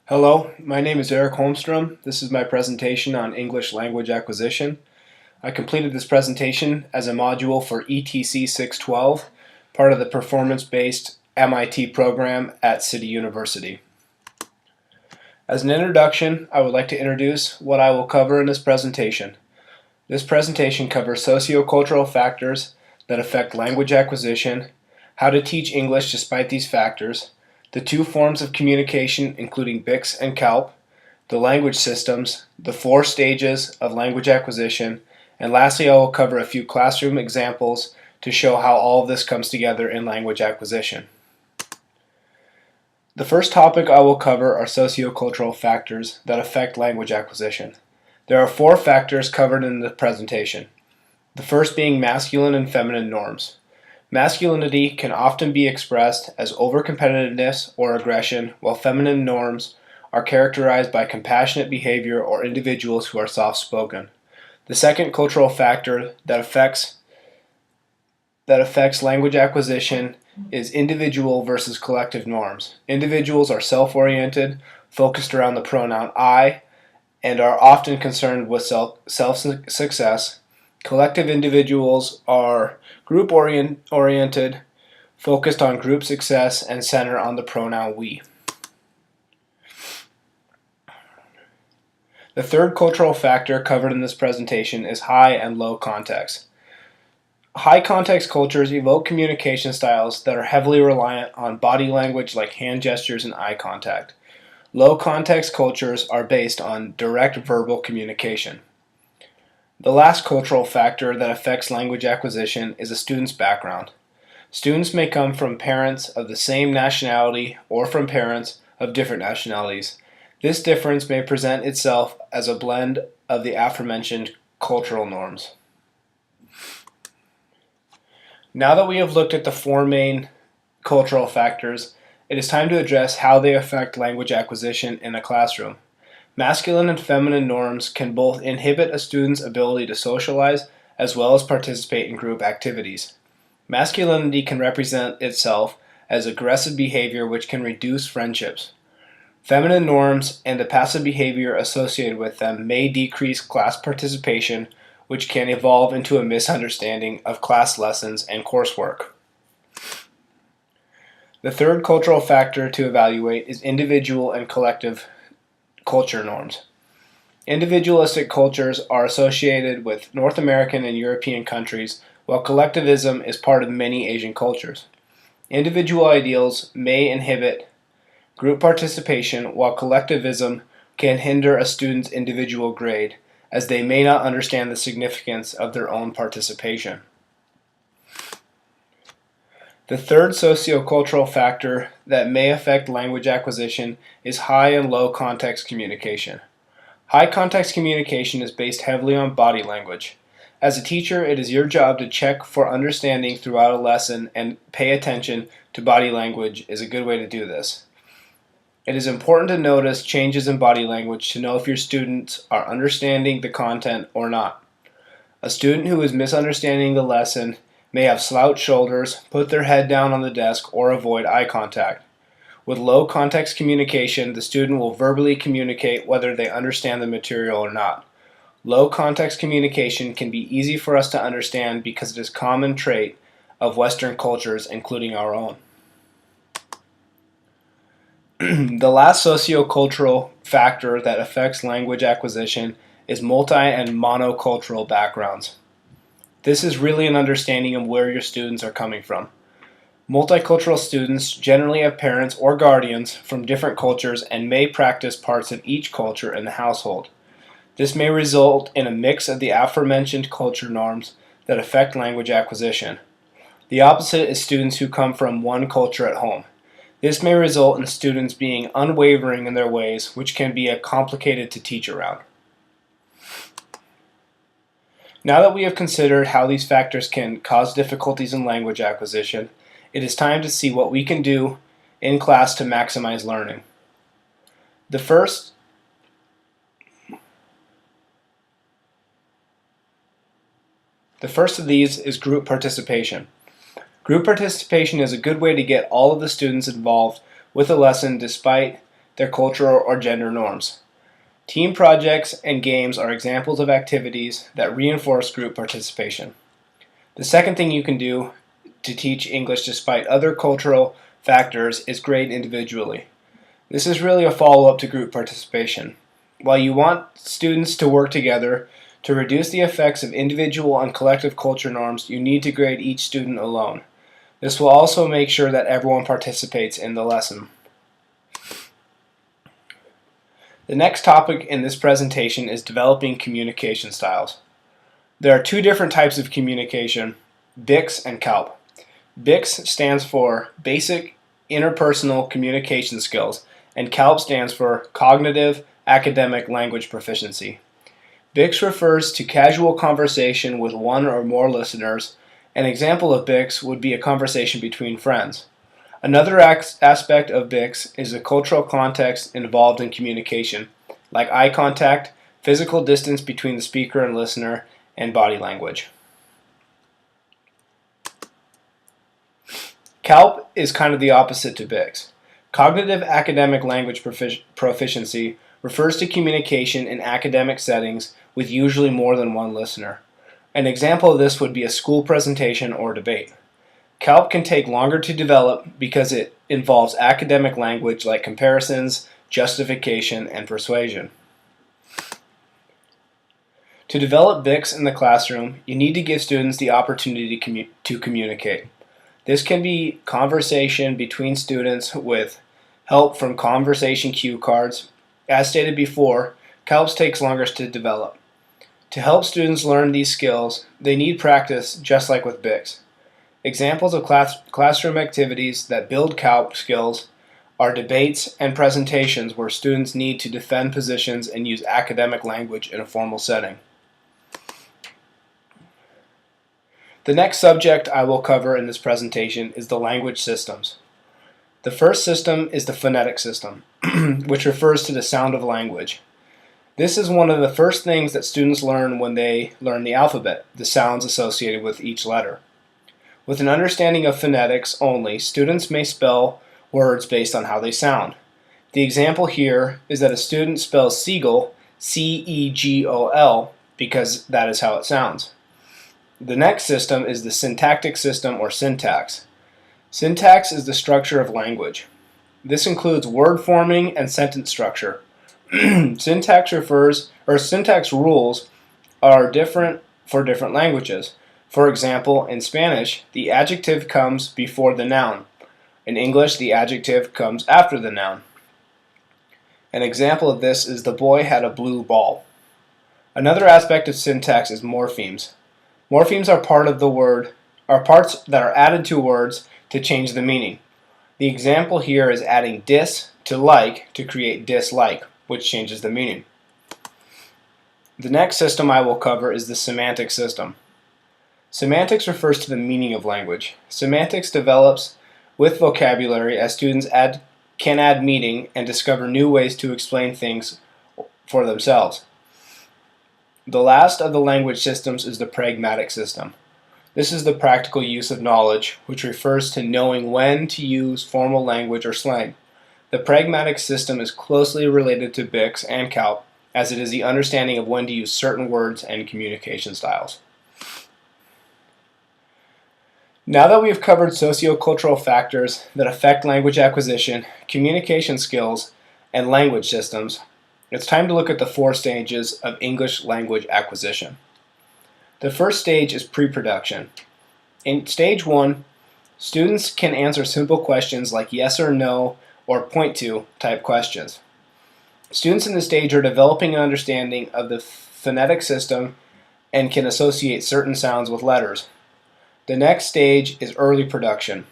Hello, my name is Eric Holmstrom. This is my presentation on English language acquisition. I completed this presentation as a module for ETC 612, part of the performance-based MIT program at City University. As an introduction, I would like to introduce what I will cover in this presentation. This presentation covers sociocultural factors that affect language acquisition, how to teach English despite these factors, the two forms of communication including BICS and CALP, the language systems, the 4 stages of language acquisition, and lastly I will cover a few classroom examples to show how all of this comes together in language acquisition. The first topic I will cover are sociocultural factors that affect language acquisition. There are 4 factors covered in the presentation, the first being masculine and feminine norms. Masculinity can often be expressed as overcompetitiveness or aggression, while feminine norms are characterized by compassionate behavior or individuals who are soft-spoken. The second cultural factor that affects language acquisition is individual versus collective norms. Individuals are self-oriented, focused around the pronoun I, and are often concerned with self-success. Collective individuals are group-oriented, focused on group success, and center on the pronoun we. The third cultural factor covered in this presentation is high and low context. High context cultures evoke communication styles that are heavily reliant on body language like hand gestures and eye contact. Low context cultures are based on direct verbal communication. The last cultural factor that affects language acquisition is a student's background. Students may come from parents of the same nationality or from parents of different nationalities. This difference may present itself as a blend of the aforementioned cultural norms. Now that we have looked at the 4 main cultural factors, it is time to address how they affect language acquisition in a classroom. Masculine and feminine norms can both inhibit a student's ability to socialize as well as participate in group activities. Masculinity can represent itself as aggressive behavior which can reduce friendships. Feminine norms and the passive behavior associated with them may decrease class participation, which can evolve into a misunderstanding of class lessons and coursework. The third cultural factor to evaluate is individual and collective culture norms. Individualistic cultures are associated with North American and European countries, while collectivism is part of many Asian cultures. Individual ideals may inhibit group participation, while collectivism can hinder a student's individual grade, as they may not understand the significance of their own participation. The third sociocultural factor that may affect language acquisition is high and low context communication. High context communication is based heavily on body language. As a teacher, it is your job to check for understanding throughout a lesson, and pay attention to body language is a good way to do this. It is important to notice changes in body language to know if your students are understanding the content or not. A student who is misunderstanding the lesson may have slouched shoulders, put their head down on the desk, or avoid eye contact. With low context communication, the student will verbally communicate whether they understand the material or not. Low context communication can be easy for us to understand because it is a common trait of Western cultures, including our own. The last sociocultural factor that affects language acquisition is multi- and monocultural backgrounds. This is really an understanding of where your students are coming from. Multicultural students generally have parents or guardians from different cultures and may practice parts of each culture in the household. This may result in a mix of the aforementioned culture norms that affect language acquisition. The opposite is students who come from one culture at home. This may result in students being unwavering in their ways, which can be complicated to teach around. Now that we have considered how these factors can cause difficulties in language acquisition, it is time to see what we can do in class to maximize learning. The first of these is group participation. Group participation is a good way to get all of the students involved with a lesson despite their cultural or gender norms. Team projects and games are examples of activities that reinforce group participation. The second thing you can do to teach English despite other cultural factors is grade individually. This is really a follow-up to group participation. While you want students to work together to reduce the effects of individual and collective culture norms, you need to grade each student alone. This will also make sure that everyone participates in the lesson. The next topic in this presentation is developing communication styles. There are two different types of communication, BICS and CALP. BICS stands for Basic Interpersonal Communication Skills, and CALP stands for Cognitive Academic Language Proficiency. BICS refers to casual conversation with one or more listeners. An example of BICS would be a conversation between friends. Another aspect of BICS is the cultural context involved in communication, like eye contact, physical distance between the speaker and listener, and body language. CALP is kind of the opposite to BICS. Cognitive Academic Language Proficiency refers to communication in academic settings with usually more than one listener. An example of this would be a school presentation or debate. CALP can take longer to develop because it involves academic language like comparisons, justification, and persuasion. To develop BICS in the classroom, you need to give students the opportunity to communicate. This can be conversation between students with help from conversation cue cards. As stated before, CALPS takes longer to develop. To help students learn these skills, they need practice just like with BICS. Examples of classroom activities that build CALP skills are debates and presentations where students need to defend positions and use academic language in a formal setting. The next subject I will cover in this presentation is the language systems. The first system is the phonetic system, which refers to the sound of language. This is one of the first things that students learn when they learn the alphabet, the sounds associated with each letter. With an understanding of phonetics only, students may spell words based on how they sound. The example here is that a student spells seagull, C-E-G-O-L, because that is how it sounds. The next system is the syntactic system or syntax. Syntax is the structure of language. This includes word forming and sentence structure. Syntax rules are different for different languages. For example, in Spanish, the adjective comes before the noun. In English, the adjective comes after the noun. An example of this is the boy had a blue ball. Another aspect of syntax is morphemes. Morphemes are parts that are added to words to change the meaning. The example here is adding dis to like to create dislike, which changes the meaning. The next system I will cover is the semantic system. Semantics refers to the meaning of language. Semantics develops with vocabulary as students can add meaning and discover new ways to explain things for themselves. The last of the language systems is the pragmatic system. This is the practical use of knowledge, which refers to knowing when to use formal language or slang. The pragmatic system is closely related to BICS and CALP, as it is the understanding of when to use certain words and communication styles. Now that we have covered sociocultural factors that affect language acquisition, communication skills, and language systems, it's time to look at the 4 stages of English language acquisition. The first stage is pre-production. In stage 1, students can answer simple questions like yes or no or point to type questions. Students in this stage are developing an understanding of the phonetic system and can associate certain sounds with letters. The next stage is early production.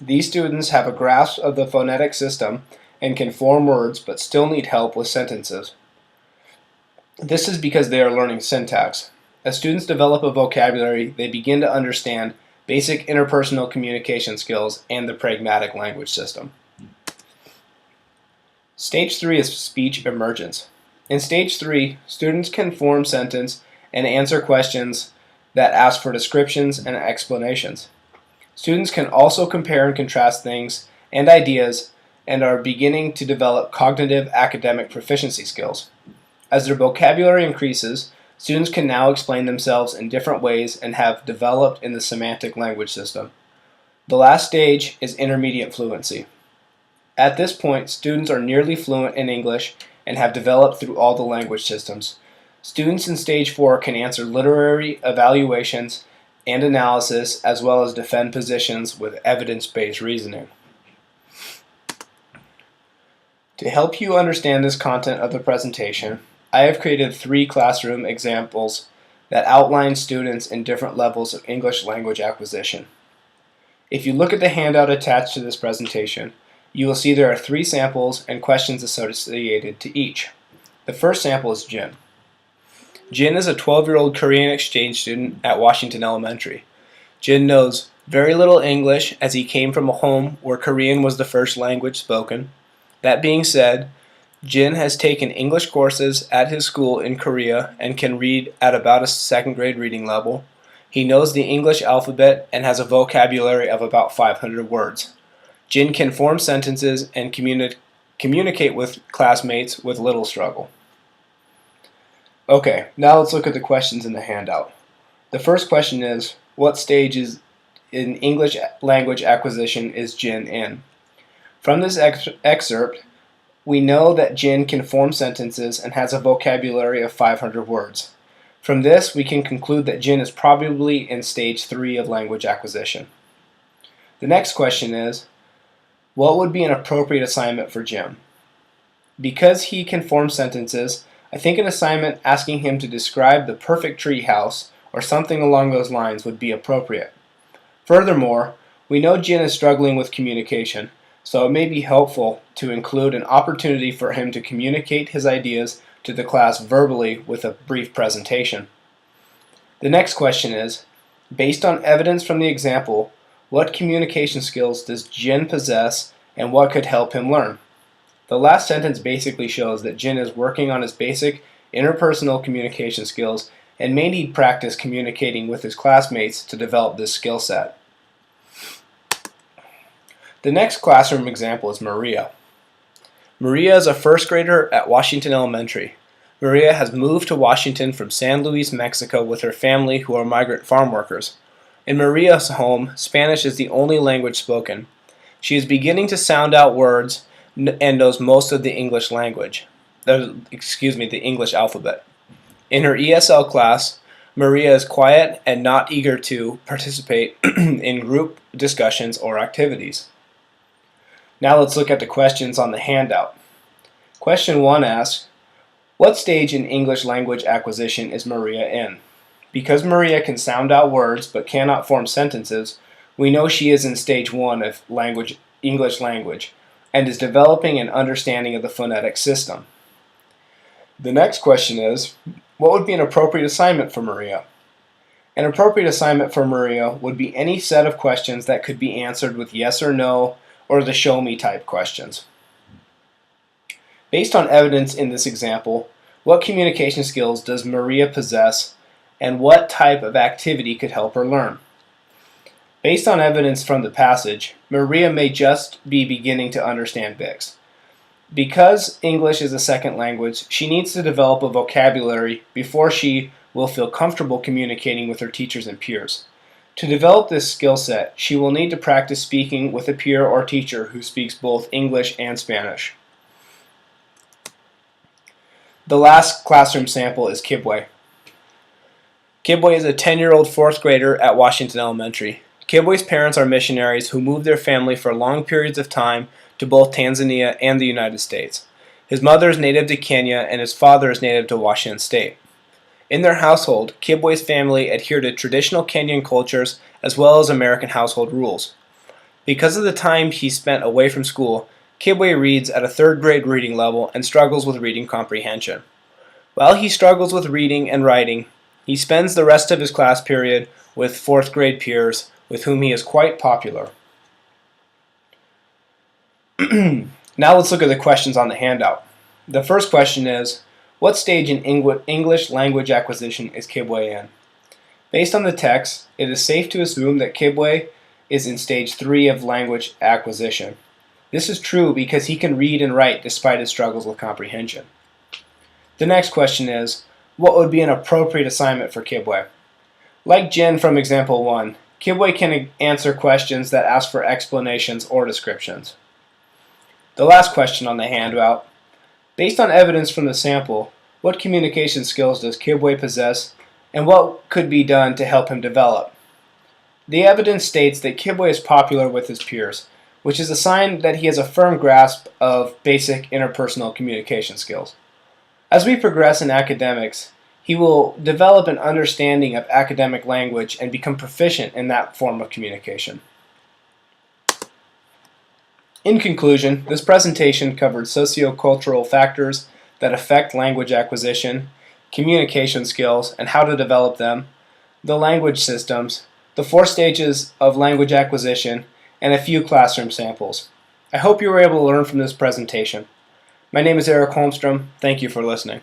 These students have a grasp of the phonetic system and can form words but still need help with sentences. This is because they are learning syntax. As students develop a vocabulary, they begin to understand basic interpersonal communication skills and the pragmatic language system. Stage 3 is speech emergence. In stage 3, students can form sentences and answer questions that ask for descriptions and explanations. Students can also compare and contrast things and ideas and are beginning to develop cognitive academic proficiency skills. As their vocabulary increases, students can now explain themselves in different ways and have developed in the semantic language system. The last stage is intermediate fluency. At this point, students are nearly fluent in English and have developed through all the language systems. Students in Stage 4 can answer literary evaluations and analysis, as well as defend positions with evidence-based reasoning. To help you understand this content of the presentation, I have created 3 classroom examples that outline students in different levels of English language acquisition. If you look at the handout attached to this presentation, you will see there are 3 samples and questions associated to each. The first sample is Jin. Jin is a 12-year-old Korean exchange student at Washington Elementary. Jin knows very little English as he came from a home where Korean was the first language spoken. That being said, Jin has taken English courses at his school in Korea and can read at about a 2nd grade reading level. He knows the English alphabet and has a vocabulary of about 500 words. Jin can form sentences and communicate with classmates with little struggle. Okay, now let's look at the questions in the handout. The first question is, what stage in English language acquisition is Jin in? From this excerpt, we know that Jin can form sentences and has a vocabulary of 500 words. From this, we can conclude that Jin is probably in stage 3 of language acquisition. The next question is, what would be an appropriate assignment for Jin? Because he can form sentences, I think an assignment asking him to describe the perfect tree house or something along those lines would be appropriate. Furthermore, we know Jin is struggling with communication, so it may be helpful to include an opportunity for him to communicate his ideas to the class verbally with a brief presentation. The next question is, based on evidence from the example, what communication skills does Jin possess and what could help him learn? The last sentence basically shows that Jin is working on his basic interpersonal communication skills and may need practice communicating with his classmates to develop this skill set. The next classroom example is Maria. Maria is a 1st grader at Washington Elementary. Maria has moved to Washington from San Luis, Mexico with her family who are migrant farm workers. In Maria's home, Spanish is the only language spoken. She is beginning to sound out words and knows most of the English language. The English alphabet. In her ESL class, Maria is quiet and not eager to participate in group discussions or activities. Now let's look at the questions on the handout. Question 1 asks, what stage in English language acquisition is Maria in? Because Maria can sound out words but cannot form sentences, we know she is in stage 1 of English language and is developing an understanding of the phonetic system. The next question is, what would be an appropriate assignment for Maria? An appropriate assignment for Maria would be any set of questions that could be answered with yes or no or the show me type questions. Based on evidence in this example, what communication skills does Maria possess and what type of activity could help her learn? Based on evidence from the passage, Maria may just be beginning to understand BICS. Because English is a 2nd language, she needs to develop a vocabulary before she will feel comfortable communicating with her teachers and peers. To develop this skill set, she will need to practice speaking with a peer or teacher who speaks both English and Spanish. The last classroom sample is Kibwe. Kibwe is a 10-year-old 4th grader at Washington Elementary. Kibwe's parents are missionaries who moved their family for long periods of time to both Tanzania and the United States. His mother is native to Kenya and his father is native to Washington State. In their household, Kibwe's family adhere to traditional Kenyan cultures as well as American household rules. Because of the time he spent away from school, Kibwe reads at a 3rd grade reading level and struggles with reading comprehension. While he struggles with reading and writing, he spends the rest of his class period with 4th grade peers with whom he is quite popular. Now let's look at the questions on the handout. The first question is, what stage in English language acquisition is Kibwe in? Based on the text, it is safe to assume that Kibwe is in stage 3 of language acquisition. This is true because he can read and write despite his struggles with comprehension. The next question is, what would be an appropriate assignment for Kibwe? Like Jen from example 1, Kibwe can answer questions that ask for explanations or descriptions. The last question on the handout, based on evidence from the sample, what communication skills does Kibwe possess and what could be done to help him develop? The evidence states that Kibwe is popular with his peers, which is a sign that he has a firm grasp of basic interpersonal communication skills. As we progress in academics, he will develop an understanding of academic language and become proficient in that form of communication. In conclusion, this presentation covered sociocultural factors that affect language acquisition, communication skills and how to develop them, the language systems, the 4 stages of language acquisition, and a few classroom samples. I hope you were able to learn from this presentation. My name is Eric Holmstrom. Thank you for listening.